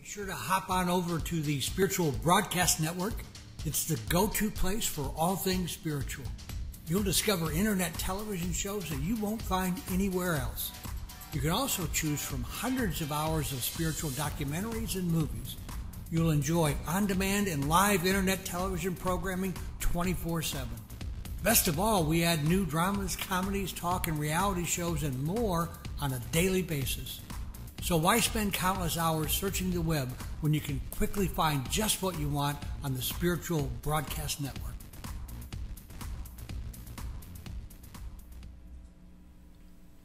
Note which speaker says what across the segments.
Speaker 1: Be sure to hop on over to the Spiritual Broadcast Network. It's the go-to place for all things spiritual. You'll discover internet television shows that you won't find anywhere else. You can also choose from hundreds of hours of spiritual documentaries and movies. You'll enjoy on-demand and live internet television programming 24/7. Best of all, we add new dramas, comedies, talk, and reality shows and more on a daily basis. So why spend countless hours searching the web when you can quickly find just what you want on the Spiritual Broadcast Network?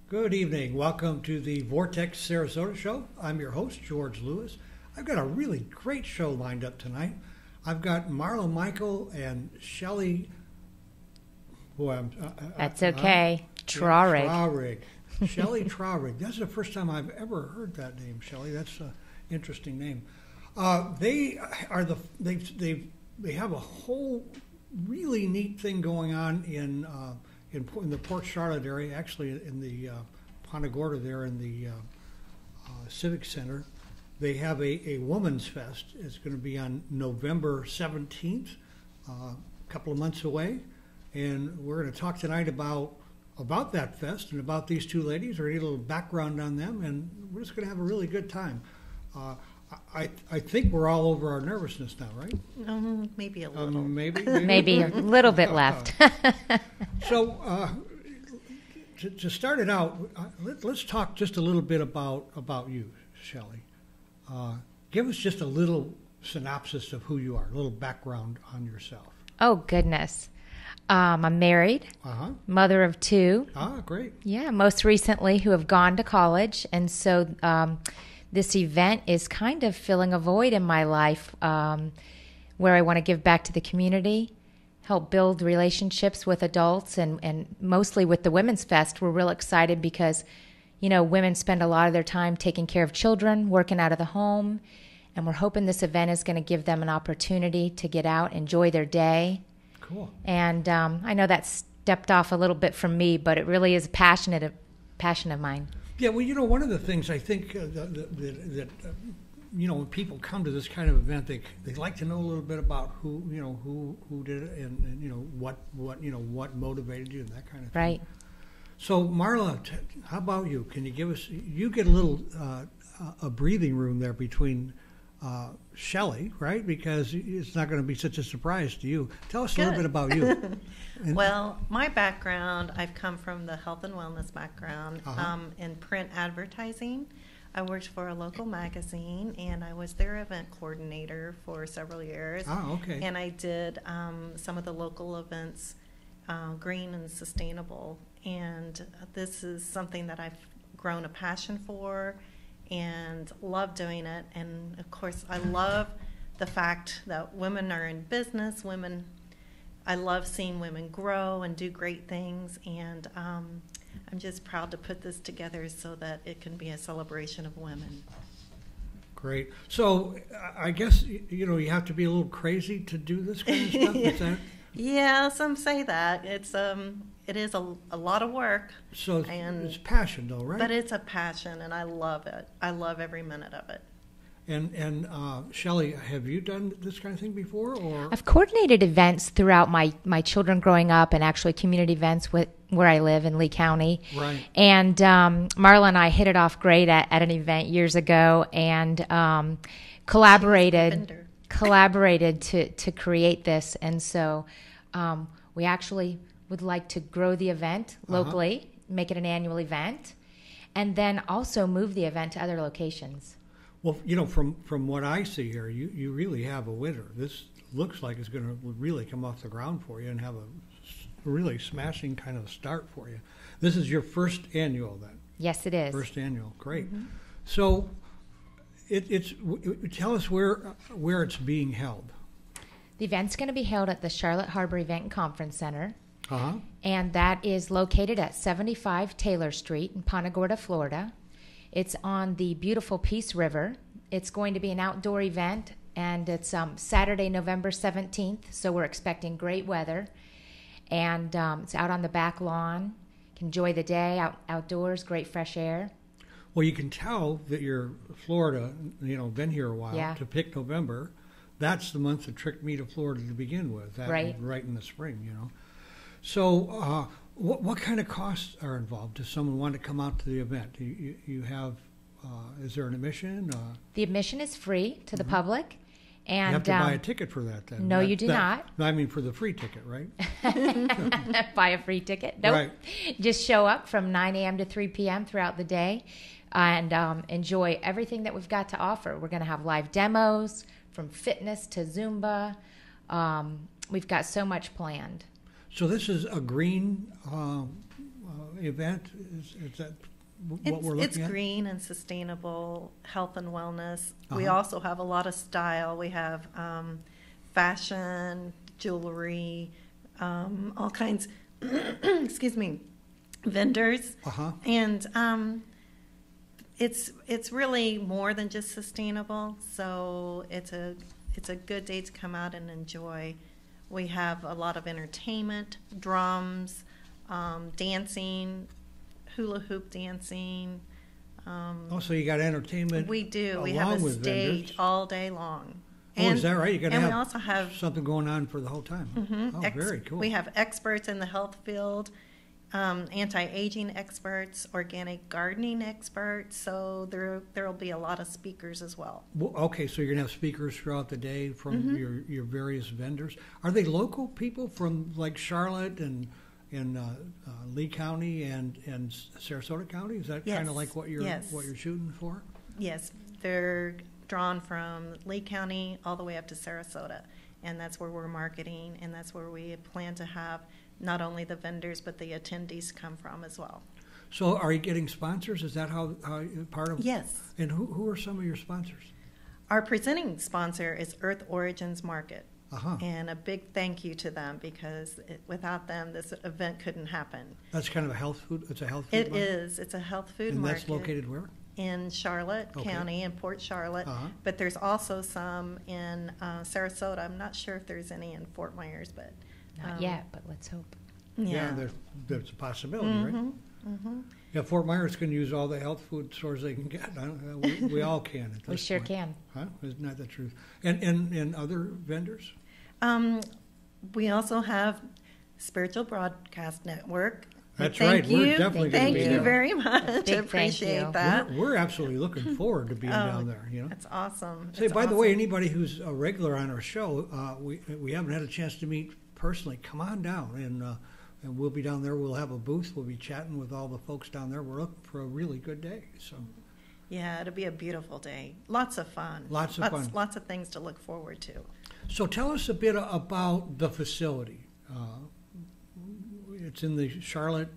Speaker 1: Good evening. Welcome to the Vortex Sarasota Show. I'm your host, George Lewis. I've got a really great show lined up tonight. I've got Marla Michael and Shelley.
Speaker 2: That's okay. Traurig.
Speaker 1: Traurig. Shelley Traurig. That's the first time I've ever heard that name, Shelley. That's an interesting name. They have a whole really neat thing going on in the Port Charlotte area, actually in the Punta there in the Civic Center. They have a Women's Fest. It's going to be on November 17th, a couple of months away. And we're going to talk tonight about that fest and about these two ladies, or a little background on them, and we're just going to have a really good time. I think we're all over our nervousness now, right?
Speaker 2: Maybe a little.
Speaker 1: Maybe
Speaker 2: a little bit left.
Speaker 1: So to start it out, let's talk just a little bit about you, Shelley. Give us just a little synopsis of who you are, a little background on yourself.
Speaker 2: Oh, goodness. I'm married, mother of two.
Speaker 1: Great.
Speaker 2: Yeah, most recently who have gone to college. And so this event is kind of filling a void in my life where I want to give back to the community, help build relationships with adults, and mostly with the Women's Fest. We're real excited because, you know, women spend a lot of their time taking care of children, working out of the home, and we're hoping this event is going to give them an opportunity to get out, enjoy their day.
Speaker 1: Cool.
Speaker 2: And I know that stepped off a little bit from me, but it really is a passion of mine.
Speaker 1: Yeah, well, you know, one of the things I think that you know, when people come to this kind of event, they like to know a little bit about who did it, and you know what motivated you and that kind of thing.
Speaker 2: Right.
Speaker 1: So, Marla, how about you? Can you give us? You get a little a breathing room there between Shelley, right? Because it's not going to be such a surprise to you. Tell us a little bit about you.
Speaker 3: Well, my background, I've come from the health and wellness background in print advertising. I worked for a local magazine, and I was their event coordinator for several years.
Speaker 1: Okay.
Speaker 3: And I did some of the local events, green and sustainable. And this is something that I've grown a passion for and love doing it. And of course, I love the fact that women are in business. I love seeing women grow and do great things, and I'm just proud to put this together so that it can be a celebration of women.
Speaker 1: Great. So I guess you know you have to be a little crazy to do this kind of stuff. Is that?
Speaker 3: Yeah, some say that it is a lot of work.
Speaker 1: So it's passion, though, right?
Speaker 3: But it's a passion, and I love it. I love every minute of it.
Speaker 1: And Shelley, have you done this kind of thing before? Or
Speaker 2: I've coordinated events throughout my children growing up, and actually community events where I live in Lee County.
Speaker 1: Right.
Speaker 2: And Marla and I hit it off great at an event years ago, and collaborated to create this. And so we actually would like to grow the event locally, make it an annual event, and then also move the event to other locations.
Speaker 1: Well, you know, from what I see here, you really have a winner. This looks like it's going to really come off the ground for you and have a really smashing kind of start for you. This is your first annual, then?
Speaker 2: Yes, it is.
Speaker 1: First annual, great. Mm-hmm. So, tell us where it's being held.
Speaker 2: The event's going to be held at the Charlotte Harbor Event and Conference Center. And that is located at 75 Taylor Street in Punta Gorda, Florida. It's on the beautiful Peace River. It's going to be an outdoor event, and it's Saturday, November 17th, so we're expecting great weather. And it's out on the back lawn. You can enjoy the day outdoors, great fresh air.
Speaker 1: Well, you can tell that you're Florida, been here a while.
Speaker 2: Yeah.
Speaker 1: To pick November, that's the month that tricked me to Florida to begin with.
Speaker 2: Right.
Speaker 1: Right in the spring, So, what kind of costs are involved? Does someone want to come out to the event? You have, is there an admission?
Speaker 2: The admission is free to the public. And
Speaker 1: you have to buy a ticket for that then.
Speaker 2: No, you do not.
Speaker 1: I mean for the free ticket, right?
Speaker 2: Buy a free ticket. Nope.
Speaker 1: Right.
Speaker 2: Just show up from 9 a.m. to 3 p.m. throughout the day and enjoy everything that we've got to offer. We're going to have live demos from fitness to Zumba. We've got so much planned.
Speaker 1: So this is a green event? Is that what we're looking at?
Speaker 3: It's green and sustainable health and wellness.
Speaker 1: Uh-huh.
Speaker 3: We also have a lot of style. We have fashion, jewelry, all kinds, excuse me, vendors.
Speaker 1: Uh-huh.
Speaker 3: And it's really more than just sustainable. So it's a good day to come out and enjoy. We have a lot of entertainment, drums, dancing, hula hoop dancing.
Speaker 1: So you got entertainment.
Speaker 3: We do. We
Speaker 1: along
Speaker 3: have a
Speaker 1: with
Speaker 3: stage
Speaker 1: vendors.
Speaker 3: all day long.
Speaker 1: Is that right? You got to
Speaker 3: and
Speaker 1: have
Speaker 3: we also have
Speaker 1: something going on for the whole time. Very cool.
Speaker 3: We have experts in the health field, anti-aging experts, organic gardening experts. So there will be a lot of speakers as well.
Speaker 1: Okay, so you're going to have speakers throughout the day from your various vendors. Are they local people from like Charlotte and Lee County and Sarasota County? Is that kind of like what you're shooting for?
Speaker 3: Yes, they're drawn from Lee County all the way up to Sarasota, and that's where we're marketing, and that's where we plan to have not only the vendors but the attendees come from as well.
Speaker 1: So are you getting sponsors? Is that how part of?
Speaker 3: Yes.
Speaker 1: And who are some of your sponsors?
Speaker 3: Our presenting sponsor is Earth Origins Market.
Speaker 1: Uh-huh.
Speaker 3: And a big thank you to them because without them, this event couldn't happen.
Speaker 1: That's kind of a health food. It's a health food.
Speaker 3: It is. It's a health food
Speaker 1: and
Speaker 3: market.
Speaker 1: And that's located where?
Speaker 3: In Charlotte County, in Port Charlotte.
Speaker 1: Uh-huh.
Speaker 3: But there's also some in Sarasota. I'm not sure if there's any in Fort Myers, but
Speaker 2: Not yet, but let's hope.
Speaker 3: Yeah,
Speaker 1: there's a possibility, right?
Speaker 3: Mm-hmm.
Speaker 1: Yeah, Fort Myers can use all the health food stores they can get. We all can. At this
Speaker 2: We sure
Speaker 1: point.
Speaker 2: can.
Speaker 1: Huh? Isn't that the truth? And other vendors?
Speaker 3: We also have Spiritual Broadcast Network.
Speaker 1: That's
Speaker 3: Thank
Speaker 1: right.
Speaker 3: you.
Speaker 1: We're definitely going to be
Speaker 3: Thank
Speaker 1: there.
Speaker 3: you very much.
Speaker 2: Big
Speaker 3: Appreciate
Speaker 2: thank you.
Speaker 3: that.
Speaker 1: We're absolutely looking forward to being down there.
Speaker 3: That's awesome.
Speaker 1: Say,
Speaker 3: It's
Speaker 1: by the way,
Speaker 3: awesome.
Speaker 1: anybody who's a regular on our show, we haven't had a chance to meet personally. Come on down, and we'll be down there. We'll have a booth. We'll be chatting with all the folks down there. We're looking for a really good day. So.
Speaker 3: Yeah, it'll be a beautiful day. Lots of fun.
Speaker 1: Lots of fun.
Speaker 3: Lots of things to look forward to.
Speaker 1: So tell us a bit about the facility. It's in the Charlotte.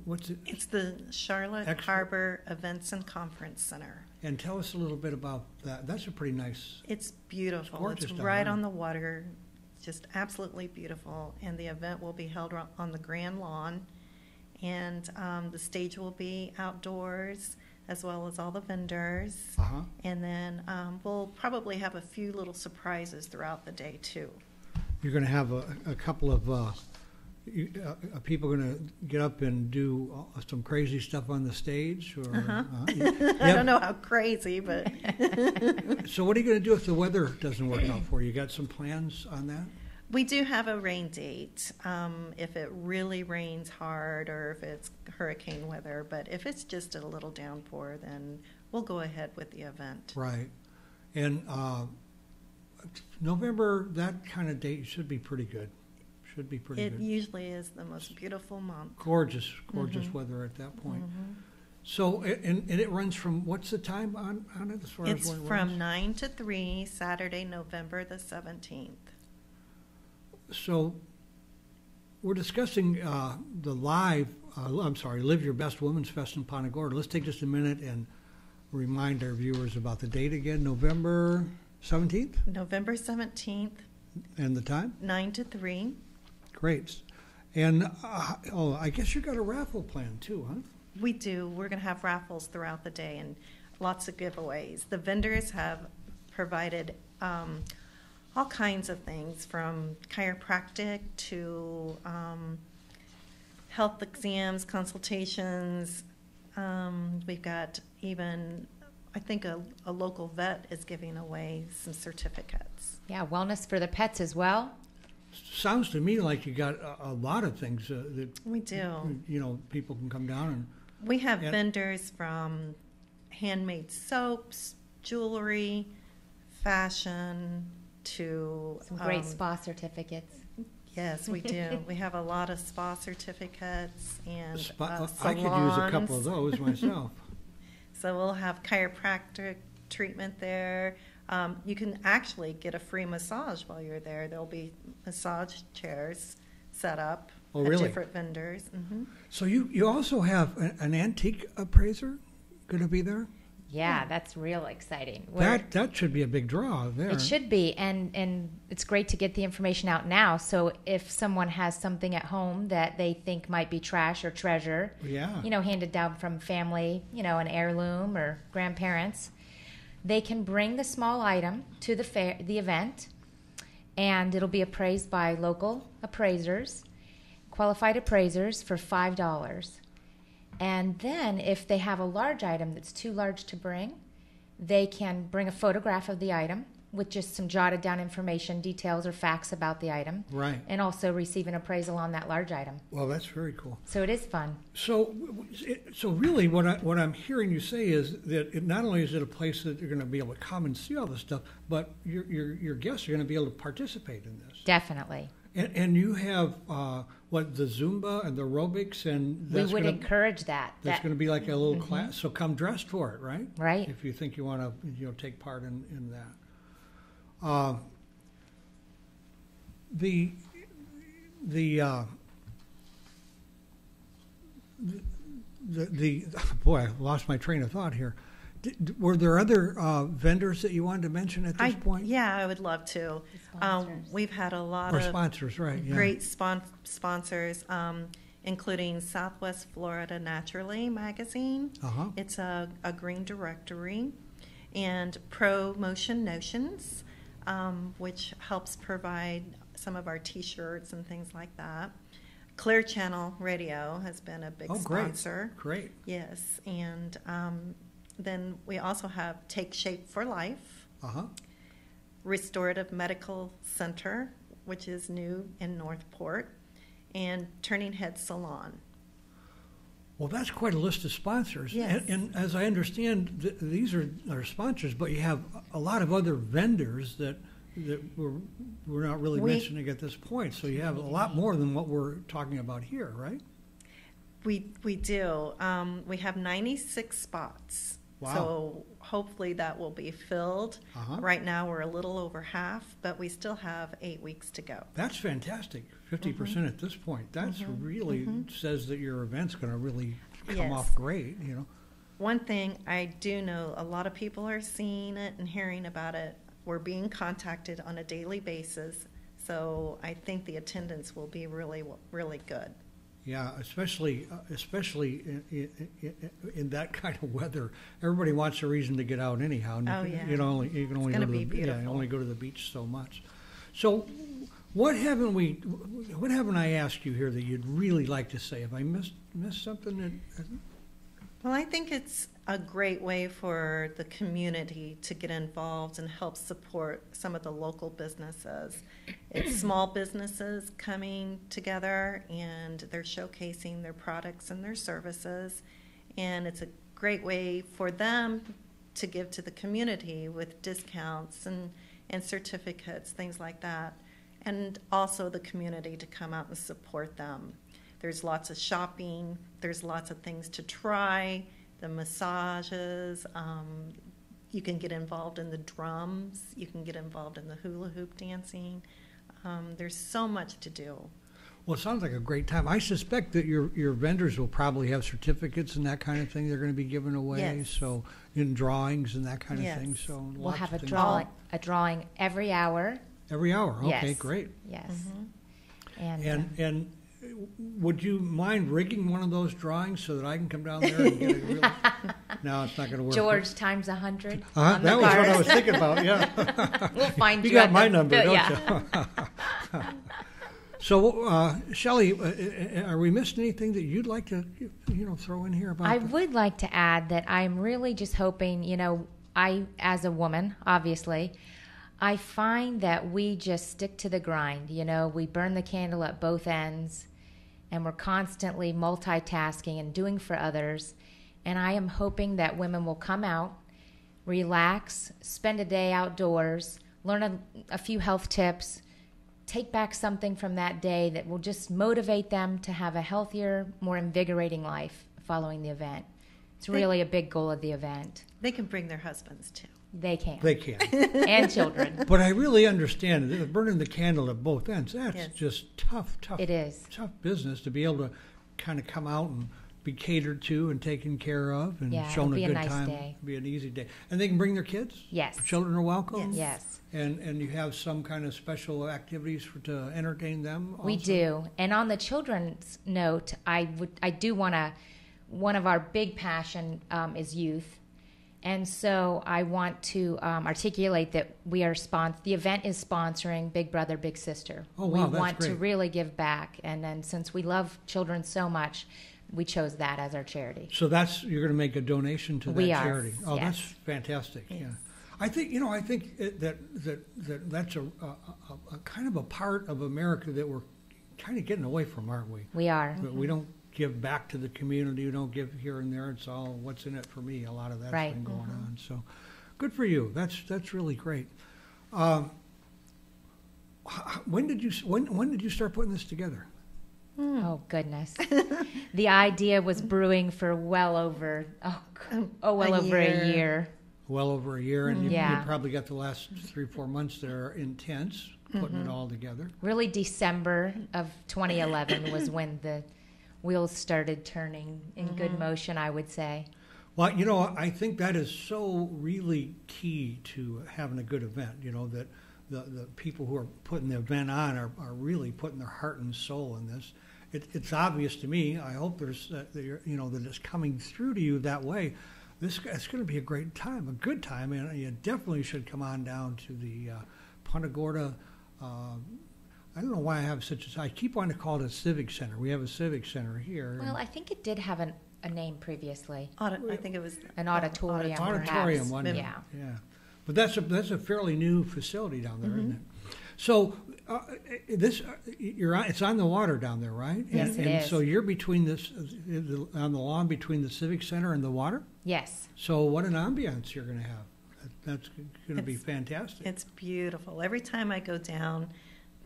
Speaker 1: What's it?
Speaker 3: It's the Charlotte Harbor Events and Conference Center.
Speaker 1: And tell us a little bit about that. That's a pretty nice.
Speaker 3: It's beautiful.
Speaker 1: Gorgeous
Speaker 3: It's
Speaker 1: down
Speaker 3: right
Speaker 1: there.
Speaker 3: on the water. Just absolutely beautiful. And the event will be held on the Grand Lawn. And the stage will be outdoors, as well as all the vendors.
Speaker 1: Uh-huh.
Speaker 3: And then we'll probably have a few little surprises throughout the day, too.
Speaker 1: You're going to have a couple of people going to get up and do some crazy stuff on the stage? Or,
Speaker 3: I don't know how crazy, but...
Speaker 1: So what are you going to do if the weather doesn't work out for you? You got some plans on that?
Speaker 3: We do have a rain date if it really rains hard or if it's hurricane weather. But if it's just a little downpour, then we'll go ahead with the event.
Speaker 1: Right. And November, that kind of date should be pretty good. Should be pretty
Speaker 3: It
Speaker 1: good.
Speaker 3: usually is the most beautiful month.
Speaker 1: Gorgeous weather at that point. So, and it runs from, what's the time on it as far as
Speaker 3: It's
Speaker 1: when it
Speaker 3: from
Speaker 1: runs?
Speaker 3: 9 to 3, Saturday, November the 17th.
Speaker 1: So, we're discussing the Live Your Best Women's Fest in Punta Gorda. Let's take just a minute and remind our viewers about the date again, November 17th?
Speaker 3: November 17th,
Speaker 1: And the time?
Speaker 3: 9 to 3.
Speaker 1: Great. And, I guess you got a raffle plan too, huh?
Speaker 3: We do. We're going to have raffles throughout the day and lots of giveaways. The vendors have provided all kinds of things from chiropractic to health exams, consultations, We've got even, I think a local vet is giving away some certificates.
Speaker 2: Yeah, wellness for the pets as well.
Speaker 1: Sounds to me like you got a lot of things that
Speaker 3: We do.
Speaker 1: People can come down and.
Speaker 3: We have vendors from handmade soaps, jewelry, fashion, to
Speaker 2: Some great spa certificates.
Speaker 3: Yes, we do. We have a lot of spa certificates and salons.
Speaker 1: I could use a couple of those myself.
Speaker 3: So we'll have chiropractic treatment there. You can actually get a free massage while you're there. There'll be massage chairs set up
Speaker 1: at
Speaker 3: different vendors. Mm-hmm.
Speaker 1: So you also have an antique appraiser going to be there?
Speaker 2: Yeah, that's real exciting.
Speaker 1: That should be a big draw there.
Speaker 2: It should be, and it's great to get the information out now. So if someone has something at home that they think might be trash or treasure, handed down from family, an heirloom or grandparents, they can bring the small item to the event, and it'll be appraised by local appraisers, qualified appraisers, for $5. And then if they have a large item that's too large to bring, they can bring a photograph of the item with just some jotted down information, details or facts about the item.
Speaker 1: Right.
Speaker 2: And also receive an appraisal on that large item.
Speaker 1: Well, that's very cool.
Speaker 2: So it is fun.
Speaker 1: So really what I'm hearing you say is that not only is it a place that you're going to be able to come and see all this stuff, but your guests are going to be able to participate in this.
Speaker 2: Definitely.
Speaker 1: And you have the Zumba and the aerobics, and
Speaker 2: we would encourage that.
Speaker 1: That's going to be like a little class. So come dressed for it, right?
Speaker 2: Right.
Speaker 1: If you think you want to, take part in that. Boy, I lost my train of thought here. Were there other vendors that you wanted to mention at this point?
Speaker 3: Yeah, I would love to. We've had a lot of
Speaker 1: sponsors, right? Yeah.
Speaker 3: Great sponsors, including Southwest Florida Naturally magazine.
Speaker 1: Uh-huh.
Speaker 3: It's a green directory, and Promotion Notions, which helps provide some of our T-shirts and things like that. Clear Channel Radio has been a big sponsor.
Speaker 1: Great.
Speaker 3: Yes, and then we also have Take Shape for Life, Restorative Medical Center, which is new in Northport, and Turning Head Salon.
Speaker 1: Well, that's quite a list of sponsors.
Speaker 3: Yes.
Speaker 1: And as I understand, these are sponsors, but you have a lot of other vendors that we're not really mentioning at this point. So you have a lot more than what we're talking about here, right?
Speaker 3: We do. We have 96 spots.
Speaker 1: Wow.
Speaker 3: So hopefully that will be filled. Right now we're a little over half, but we still have 8 weeks to go.
Speaker 1: That's fantastic. 50% at this point. That's really says that your event's going to really come off great.
Speaker 3: One thing I do know, a lot of people are seeing it and hearing about it. We're being contacted on a daily basis, so I think the attendance will be really, really good.
Speaker 1: Yeah, especially in that kind of weather. Everybody wants a reason to get out anyhow.
Speaker 3: Oh, yeah.
Speaker 1: You can only go to only go to the beach so much. So, what haven't I asked you here that you'd really like to say? Have I missed something?
Speaker 3: Well, I think it's a great way for the community to get involved and help support some of the local businesses. It's small businesses coming together, and they're showcasing their products and their services, and it's a great way for them to give to the community with discounts and certificates, things like that, and also the community to come out and support them. There's lots of shopping, there's lots of things to try, the massages, you can get involved in the drums, you can get involved in the hula hoop dancing. There's so much to do.
Speaker 1: Well, it sounds like a great time. I suspect that your vendors will probably have certificates and that kind of thing they're going to be giving away.
Speaker 3: Yes.
Speaker 1: So in drawings and that kind of thing. So
Speaker 2: we'll have a drawing every hour.
Speaker 1: Every hour. Okay,
Speaker 2: yes.
Speaker 1: Great.
Speaker 2: Yes.
Speaker 1: And would you mind rigging one of those drawings so that I can come down there and get it really? No, it's not going to work.
Speaker 2: George times 100.
Speaker 1: That was what I was thinking about. Yeah.
Speaker 2: We'll find you.
Speaker 1: You got my number, don't you? So, Shelley, are we missing anything that you'd like to to throw in here about
Speaker 2: I would like to add that I'm really just hoping, I, as a woman, obviously, I find that we just stick to the grind. We burn the candle at both ends, and we're constantly multitasking and doing for others. And I am hoping that women will come out, relax, spend a day outdoors, learn a few health tips, take back something from that day that will just motivate them to have a healthier, more invigorating life following the event. It's really a big goal of the event.
Speaker 3: They can bring their husbands too.
Speaker 2: They can.
Speaker 1: They can.
Speaker 2: And children.
Speaker 1: But I really understand it. Burning the candle at both ends, that's just tough.
Speaker 2: It is.
Speaker 1: Tough business to be able to kind of come out and be catered to and taken care of and shown a good time.
Speaker 2: Day.
Speaker 1: It'll be a nice day. And they can bring their kids?
Speaker 2: Yes.
Speaker 1: The children are welcome?
Speaker 2: Yes.
Speaker 1: And you have some kind of special activities to entertain them also?
Speaker 2: We do. And on the children's note, I do want to, one of our big passion is youth. And so I want to articulate that the event is sponsoring Big Brother, Big Sister.
Speaker 1: Oh, wow,
Speaker 2: we
Speaker 1: that's
Speaker 2: want
Speaker 1: great.
Speaker 2: to really give back. And then since we love children so much, we chose that as our charity.
Speaker 1: So you're going to make a donation to that charity. Oh,
Speaker 2: yes.
Speaker 1: That's fantastic. Yes. Yeah. I think that's a kind of a part of America that we're kind of getting away from, aren't we?
Speaker 2: We are.
Speaker 1: We don't give back to the community. We don't give here and there. It's all what's in it for me. A lot of that's been going on. So good for you. That's really great. When did you start putting this together?
Speaker 2: Oh, goodness. The idea was brewing for well over a year.
Speaker 1: Well over a year, and you probably got the last 3-4 months that are intense, putting it all together.
Speaker 2: Really, December of 2011 was when the wheels started turning in good motion, I would say.
Speaker 1: Well, I think that is so really key to having a good event, that the people who are putting the event on are really putting their heart and soul in this. It's obvious to me. I hope that it's coming through to you that way. It's going to be a great time, a good time, and you definitely should come on down to the Punta Gorda. I don't know why I keep wanting to call it a civic center. We have a civic center here.
Speaker 2: Well, I think it did have a name previously.
Speaker 3: I think it was
Speaker 2: an auditorium.
Speaker 1: Auditorium, one.
Speaker 2: Yeah.
Speaker 1: But that's a fairly new facility down there, isn't it? So it's on the water down there, right?
Speaker 2: Yes, it is.
Speaker 1: So you're between on the lawn between the civic center and the water.
Speaker 2: Yes.
Speaker 1: So what an ambiance you're going to have. That's going to be fantastic.
Speaker 3: It's beautiful. Every time I go down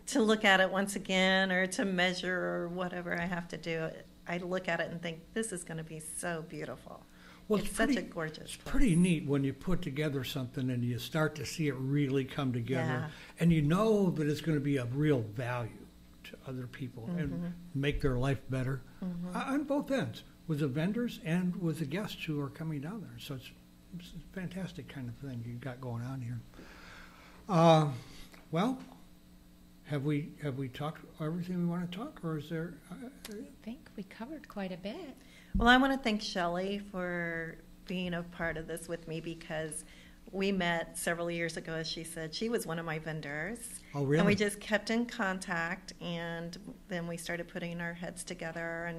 Speaker 3: to look at it once again or to measure or whatever I have to do, I look at it and think, this is going to be so beautiful.
Speaker 1: Well,
Speaker 3: it's such a gorgeous place.
Speaker 1: It's pretty neat when you put together something and you start to see it really come together, and you know that it's going to be of real value to other people and make their life better on both ends, with the vendors and with the guests who are coming down there. So it's a fantastic kind of thing you've got going on here. Well, have we talked everything we want to talk, or is there?
Speaker 2: I think we covered quite a bit.
Speaker 3: Well, I want to thank Shelley for being a part of this with me, because we met several years ago, as she said. She was one of my vendors.
Speaker 1: Oh, really?
Speaker 3: And we just kept in contact, and then we started putting our heads together,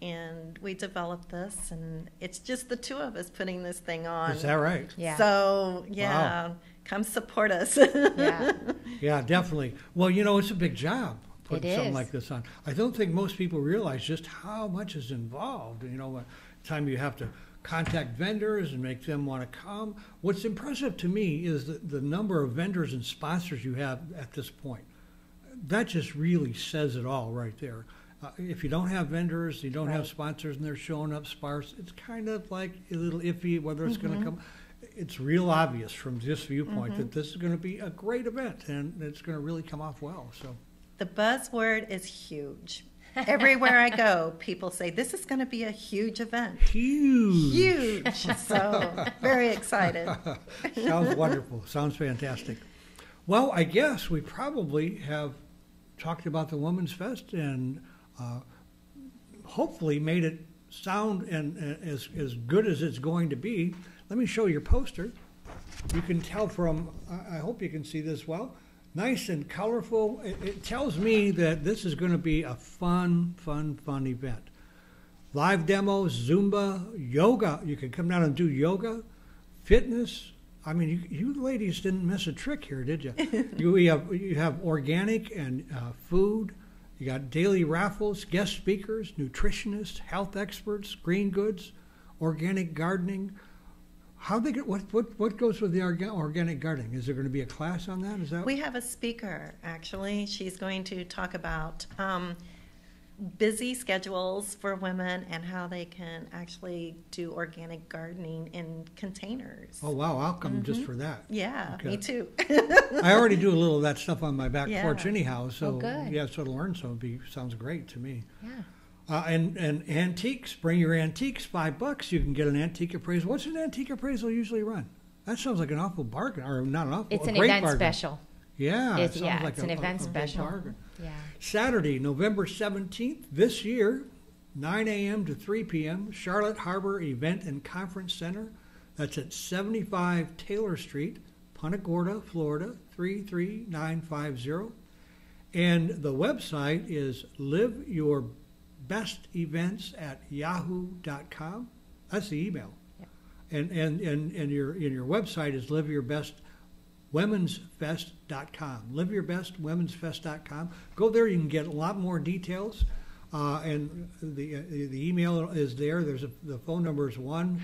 Speaker 3: and we developed this, and it's just the two of us putting this thing on.
Speaker 1: Is that right?
Speaker 2: Yeah.
Speaker 3: So,
Speaker 1: Wow.
Speaker 3: Come support us.
Speaker 2: Yeah.
Speaker 1: Yeah, definitely. Well, it's a big job putting
Speaker 2: It
Speaker 1: something
Speaker 2: is.
Speaker 1: like this on. I don't think most people realize just how much is involved. By the time you have to contact vendors and make them want to come. What's impressive to me is the number of vendors and sponsors you have at this point. That just really says it all right there. If you don't have vendors, you don't have sponsors, and they're showing up sparse, it's kind of like a little iffy whether it's going to come. It's real obvious from this viewpoint that this is going to be a great event, and it's going to really come off well. So,
Speaker 3: The buzzword is huge. Everywhere I go, people say, this is going to be a huge event.
Speaker 1: huge.
Speaker 3: So, very excited.
Speaker 1: Sounds wonderful. Sounds fantastic. Well, I guess we probably have talked about the Women's Fest and hopefully made it sound and as good as it's going to be. Let me show your poster. You can tell from, I hope you can see this well, nice and colorful. It tells me that this is going to be a fun event. live demos, Zumba, yoga. You can come down and do yoga, fitness. I mean, you ladies didn't miss a trick here, did you? You have organic and food. You got daily raffles, guest speakers, nutritionists, health experts, green goods, organic gardening. How they get what goes with the organic gardening? Is there going to be a class on that? Is that
Speaker 3: we have a speaker actually? She's going to talk about busy schedules for women and how they can actually do organic gardening in containers.
Speaker 1: Oh wow! I'll come just for that.
Speaker 3: Yeah,
Speaker 1: okay.
Speaker 3: Me too.
Speaker 1: I already do a little of that stuff on my back porch anyhow. So
Speaker 2: good.
Speaker 1: Yeah, so to learn sounds great to me.
Speaker 2: Yeah.
Speaker 1: And antiques, bring your antiques, $5. You can get an antique appraisal. What's an antique appraisal usually run? That sounds like an awful bargain, or not an awful.
Speaker 2: It's an
Speaker 1: great
Speaker 2: event
Speaker 1: bargain.
Speaker 2: special.
Speaker 1: Yeah,
Speaker 2: it's an event special.
Speaker 1: Bargain.
Speaker 2: Yeah.
Speaker 1: Saturday, November 17th, this year, 9 a.m. to 3 p.m., Charlotte Harbor Event and Conference Center. That's at 75 Taylor Street, Punta Gorda, Florida, 33950. And the website is liveyourbestevents@yahoo.com. That's the email.
Speaker 2: Yep.
Speaker 1: And your website is liveyourbestwomensfest.com. liveyourbestwomensfest.com. Go there. You can get a lot more details. And the email is there. The phone number is 1-866.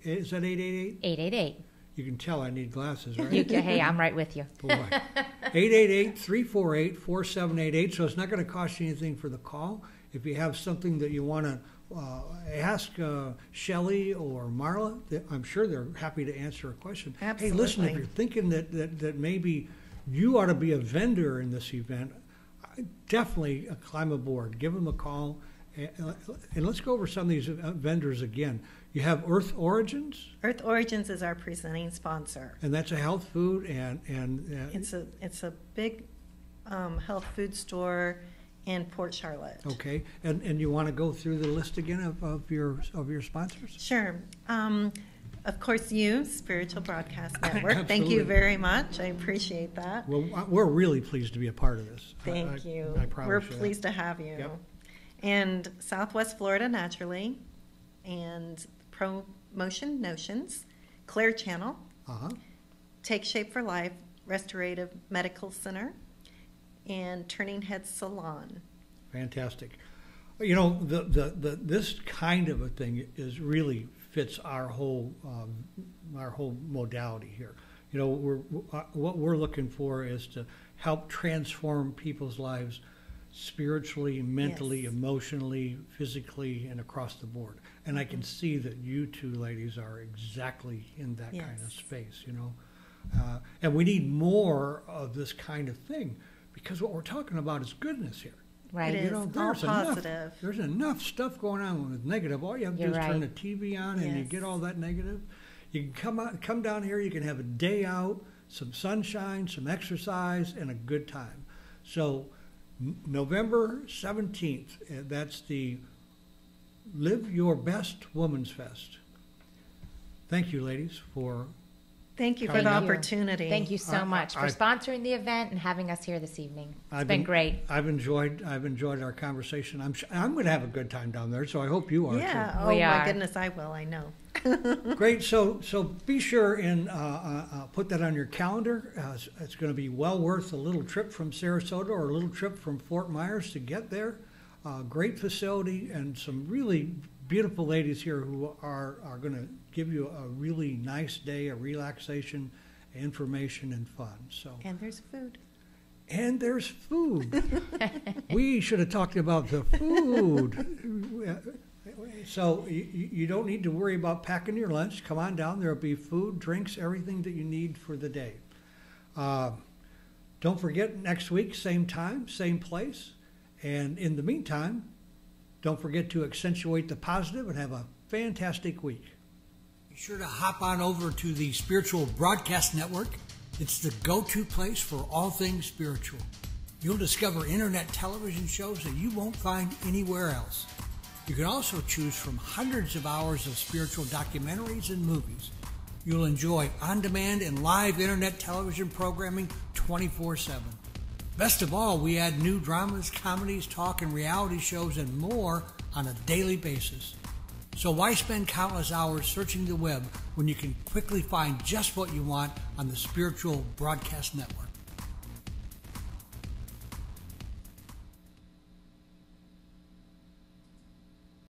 Speaker 1: Is that 888?
Speaker 2: 888.
Speaker 1: You can tell I need glasses, right?
Speaker 2: Hey, I'm right with you.
Speaker 1: Boy. 888-348-4788. So it's not going to cost you anything for the call. If you have something that you want to ask Shelley or Marla, I'm sure they're happy to answer a question.
Speaker 3: Absolutely.
Speaker 1: Hey, listen, if you're thinking that maybe you ought to be a vendor in this event, definitely climb aboard. Give them a call. And let's go over some of these vendors again. You have Earth Origins.
Speaker 3: Earth Origins is our presenting sponsor.
Speaker 1: And that's a health food and
Speaker 3: it's a big health food store in Port Charlotte.
Speaker 1: Okay, and you want to go through the list again of your sponsors?
Speaker 3: Sure. Of course, you, Spiritual Broadcast Network. Thank you
Speaker 1: Absolutely.
Speaker 3: very much. I appreciate that.
Speaker 1: Well, we're really pleased to be a part of this.
Speaker 3: Thank you.
Speaker 1: I promise
Speaker 3: We're
Speaker 1: you
Speaker 3: pleased to have you.
Speaker 1: Yep.
Speaker 3: And Southwest Florida Naturally, and Promotion Notions, Clear Channel, Take Shape for Life, Restorative Medical Center, and Turning Heads Salon.
Speaker 1: Fantastic. You know, this kind of a thing really fits our whole modality here. You know, what we're looking for is to help transform people's lives spiritually, mentally, emotionally, physically, and across the board. And I can see that you two ladies are exactly in that kind of space, you know. And we need more of this kind of thing, because what we're talking about is goodness here.
Speaker 2: Right.
Speaker 3: It is all positive.
Speaker 1: There's enough stuff going on with negative. All you have to do is turn the TV on and you get all that negative. You can come down here, you can have a day out, some sunshine, some exercise, and a good time. So November 17th, that's the Live Your Best Women's Fest. Thank you, ladies, for
Speaker 3: Thank you for the opportunity.
Speaker 2: Thank you so much for sponsoring the event and having us here this evening. It's been great.
Speaker 1: I've enjoyed our conversation. I'm going to have a good time down there, so I hope you are too.
Speaker 3: Oh my goodness, I will. I know.
Speaker 1: Great. So be sure and put that on your calendar. It's going to be well worth a little trip from Sarasota or a little trip from Fort Myers to get there. Great facility and some really beautiful ladies here who are going to give you a really nice day, a relaxation, information, and fun. So
Speaker 3: and there's food.
Speaker 1: And there's food. We should have talked about the food. So you don't need to worry about packing your lunch. Come on down. There will be food, drinks, everything that you need for the day. Don't forget, next week, same time, same place. And in the meantime, don't forget to accentuate the positive and have a fantastic week. Be sure to hop on over to the Spiritual Broadcast Network. It's the go-to place for all things spiritual. You'll discover internet television shows that you won't find anywhere else. You can also choose from hundreds of hours of spiritual documentaries and movies. You'll enjoy on-demand and live internet television programming 24/7. Best of all, we add new dramas, comedies, talk, and reality shows and more on a daily basis. So why spend countless hours searching the web when you can quickly find just what you want on the Spiritual Broadcast Network?